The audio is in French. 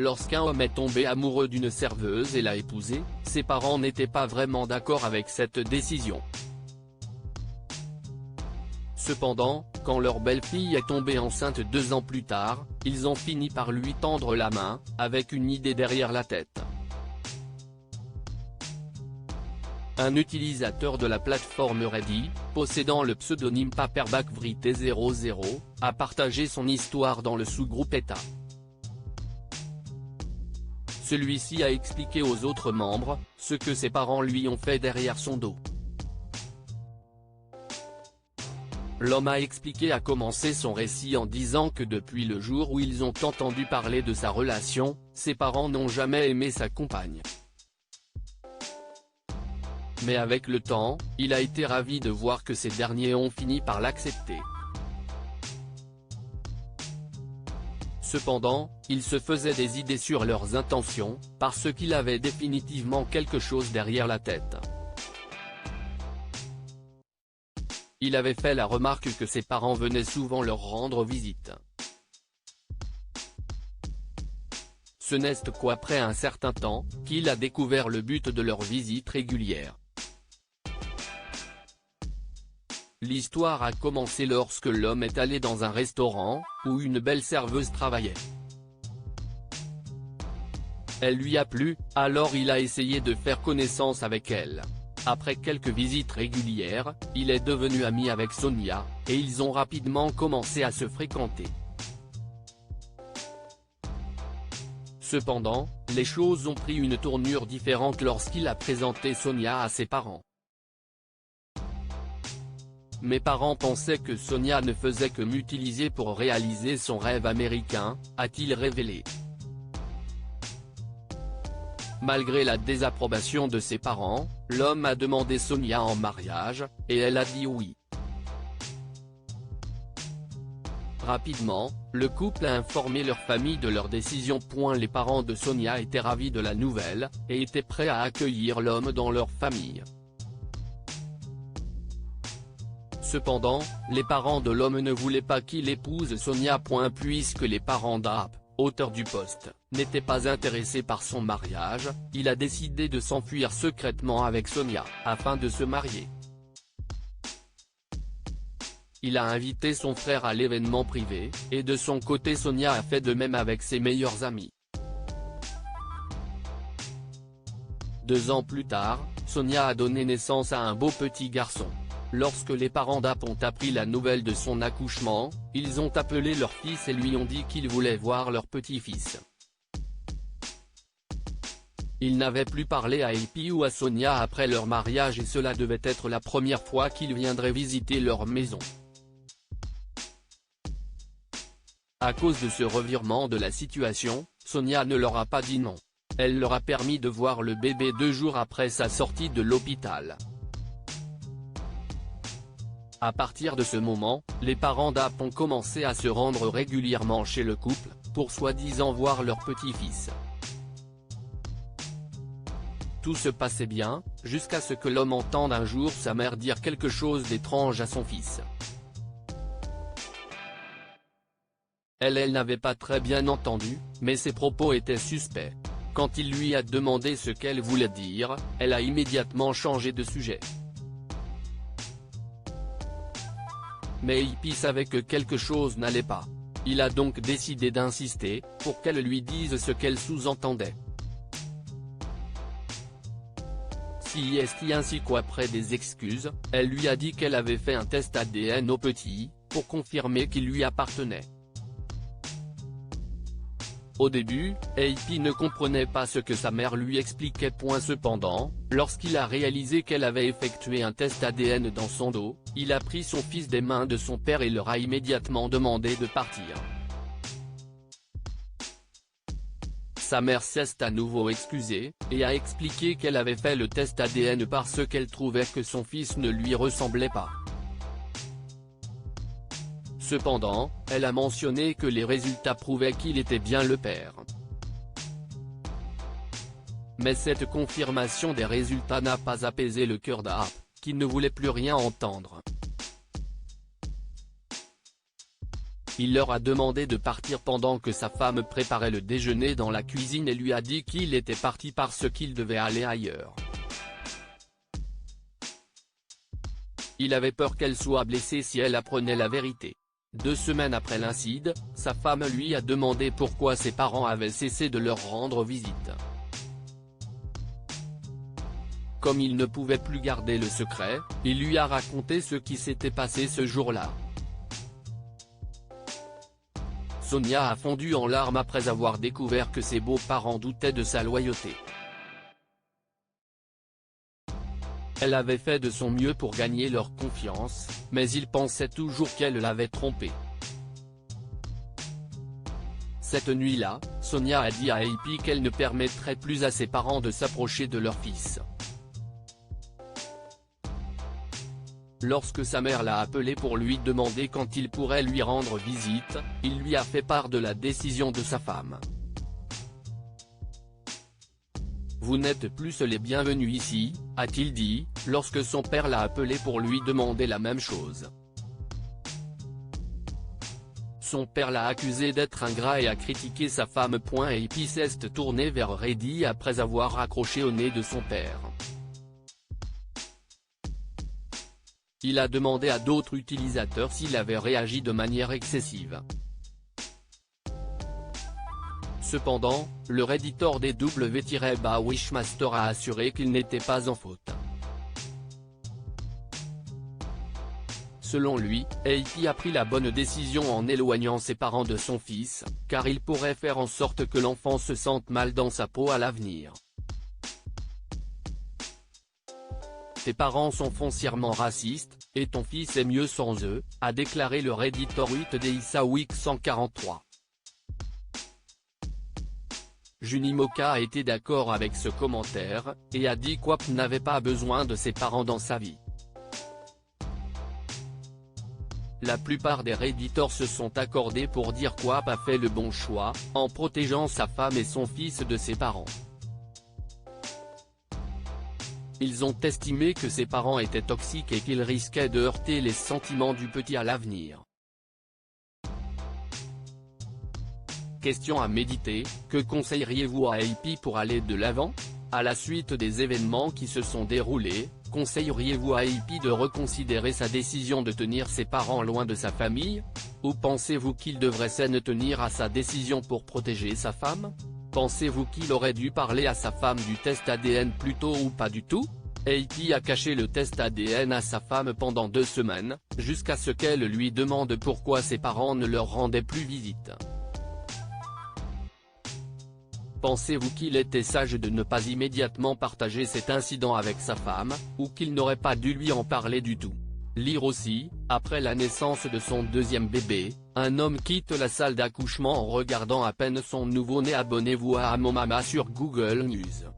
lorsqu'un homme est tombé amoureux d'une serveuse et l'a épousée, ses parents n'étaient pas vraiment d'accord avec cette décision. Cependant, quand leur belle-fille est tombée enceinte 2 ans plus tard, ils ont fini par lui tendre la main, avec une idée derrière la tête. Un utilisateur de la plateforme Reddit, possédant le pseudonyme Paperbackwrite00, a partagé son histoire dans le sous-groupe ETA. Celui-ci a expliqué aux autres membres ce que ses parents lui ont fait derrière son dos. L'homme a expliqué à commencer son récit en disant que depuis le jour où ils ont entendu parler de sa relation, ses parents n'ont jamais aimé sa compagne. Mais avec le temps, il a été ravi de voir que ces derniers ont fini par l'accepter. Cependant, il se faisait des idées sur leurs intentions, parce qu'il avait définitivement quelque chose derrière la tête. Il avait fait la remarque que ses parents venaient souvent leur rendre visite. Ce n'est qu'après un certain temps, qu'il a découvert le but de leurs visites régulières. L'histoire a commencé lorsque l'homme est allé dans un restaurant, où une belle serveuse travaillait. Elle lui a plu, alors il a essayé de faire connaissance avec elle. Après quelques visites régulières, il est devenu ami avec Sonia, et ils ont rapidement commencé à se fréquenter. Cependant, les choses ont pris une tournure différente lorsqu'il a présenté Sonia à ses parents. Mes parents pensaient que Sonia ne faisait que m'utiliser pour réaliser son rêve américain, a-t-il révélé. Malgré la désapprobation de ses parents, l'homme a demandé Sonia en mariage, et elle a dit oui. Rapidement, le couple a informé leur famille de leur décision. Les parents de Sonia étaient ravis de la nouvelle, et étaient prêts à accueillir l'homme dans leur famille. Cependant, les parents de l'homme ne voulaient pas qu'il épouse Sonia. Puisque les parents d'Aap, auteur du post, n'étaient pas intéressés par son mariage, il a décidé de s'enfuir secrètement avec Sonia, afin de se marier. Il a invité son frère à l'événement privé, et de son côté Sonia a fait de même avec ses meilleurs amis. 2 ans plus tard, Sonia a donné naissance à un beau petit garçon. Lorsque les parents d'Aap ont appris la nouvelle de son accouchement, ils ont appelé leur fils et lui ont dit qu'ils voulaient voir leur petit-fils. Ils n'avaient plus parlé à Epi ou à Sonia après leur mariage et cela devait être la première fois qu'ils viendraient visiter leur maison. À cause de ce revirement de la situation, Sonia ne leur a pas dit non. Elle leur a permis de voir le bébé 2 jours après sa sortie de l'hôpital. À partir de ce moment, les parents d'Aap ont commencé à se rendre régulièrement chez le couple, pour soi-disant voir leur petit-fils. Tout se passait bien, jusqu'à ce que l'homme entende un jour sa mère dire quelque chose d'étrange à son fils. Elle n'avait pas très bien entendu, mais ses propos étaient suspects. Quand il lui a demandé ce qu'elle voulait dire, elle a immédiatement changé de sujet. Mais Epi savait que quelque chose n'allait pas. Il a donc décidé d'insister, pour qu'elle lui dise ce qu'elle sous-entendait. Ainsi qu'après des excuses, elle lui a dit qu'elle avait fait un test ADN au petit, pour confirmer qu'il lui appartenait. Au début, Epi ne comprenait pas ce que sa mère lui expliquait. Cependant, lorsqu'il a réalisé qu'elle avait effectué un test ADN dans son dos, il a pris son fils des mains de son père et leur a immédiatement demandé de partir. Sa mère s'est à nouveau excusée, et a expliqué qu'elle avait fait le test ADN parce qu'elle trouvait que son fils ne lui ressemblait pas. Cependant, elle a mentionné que les résultats prouvaient qu'il était bien le père. Mais cette confirmation des résultats n'a pas apaisé le cœur d'Aap, qui ne voulait plus rien entendre. il leur a demandé de partir pendant que sa femme préparait le déjeuner dans la cuisine et lui a dit qu'il était parti parce qu'il devait aller ailleurs. Il avait peur qu'elle soit blessée si elle apprenait la vérité. 2 semaines après l'incident, sa femme lui a demandé pourquoi ses parents avaient cessé de leur rendre visite. Comme il ne pouvait plus garder le secret, il lui a raconté ce qui s'était passé ce jour-là. Sonia a fondu en larmes après avoir découvert que ses beaux-parents doutaient de sa loyauté. Elle avait fait de son mieux pour gagner leur confiance, mais ils pensaient toujours qu'elle l'avait trompé. Cette nuit-là, Sonia a dit à AP qu'elle ne permettrait plus à ses parents de s'approcher de leur fils. Lorsque sa mère l'a appelé pour lui demander quand il pourrait lui rendre visite, il lui a fait part de la décision de sa femme. « Vous n'êtes plus les bienvenus ici », a-t-il dit, lorsque son père l'a appelé pour lui demander la même chose. Son père l'a accusé d'être ingrat et a critiqué sa femme. AP s'est tourné vers Reddy après avoir raccroché au nez de son père. Il a demandé à d'autres utilisateurs s'il avait réagi de manière excessive. Cependant, le Redditor des W-Wishmaster a assuré qu'il n'était pas en faute. Selon lui, AP a pris la bonne décision en éloignant ses parents de son fils, car il pourrait faire en sorte que l'enfant se sente mal dans sa peau à l'avenir. Tes parents sont foncièrement racistes, et ton fils est mieux sans eux, a déclaré le Redditor 8DISA-Week 143. Junimoka a été d'accord avec ce commentaire, et a dit qu'Wap n'avait pas besoin de ses parents dans sa vie. La plupart des Redditors se sont accordés pour dire qu'Wap a fait le bon choix, en protégeant sa femme et son fils de ses parents. Ils ont estimé que ses parents étaient toxiques et qu'ils risquaient de heurter les sentiments du petit à l'avenir. Question à méditer, que conseilleriez-vous à AP pour aller de l'avant? À la suite des événements qui se sont déroulés, conseilleriez-vous à AP de reconsidérer sa décision de tenir ses parents loin de sa famille? Ou pensez-vous qu'il devrait s'en tenir à sa décision pour protéger sa femme? Pensez-vous qu'il aurait dû parler à sa femme du test ADN plus tôt ou pas du tout? AP a caché le test ADN à sa femme pendant 2 semaines, jusqu'à ce qu'elle lui demande pourquoi ses parents ne leur rendaient plus visite. Pensez-vous qu'il était sage de ne pas immédiatement partager cet incident avec sa femme, ou qu'il n'aurait pas dû lui en parler du tout? Lire aussi, après la naissance de son 2e bébé, un homme quitte la salle d'accouchement en regardant à peine son nouveau-né. Abonnez-vous à Amomama sur Google News.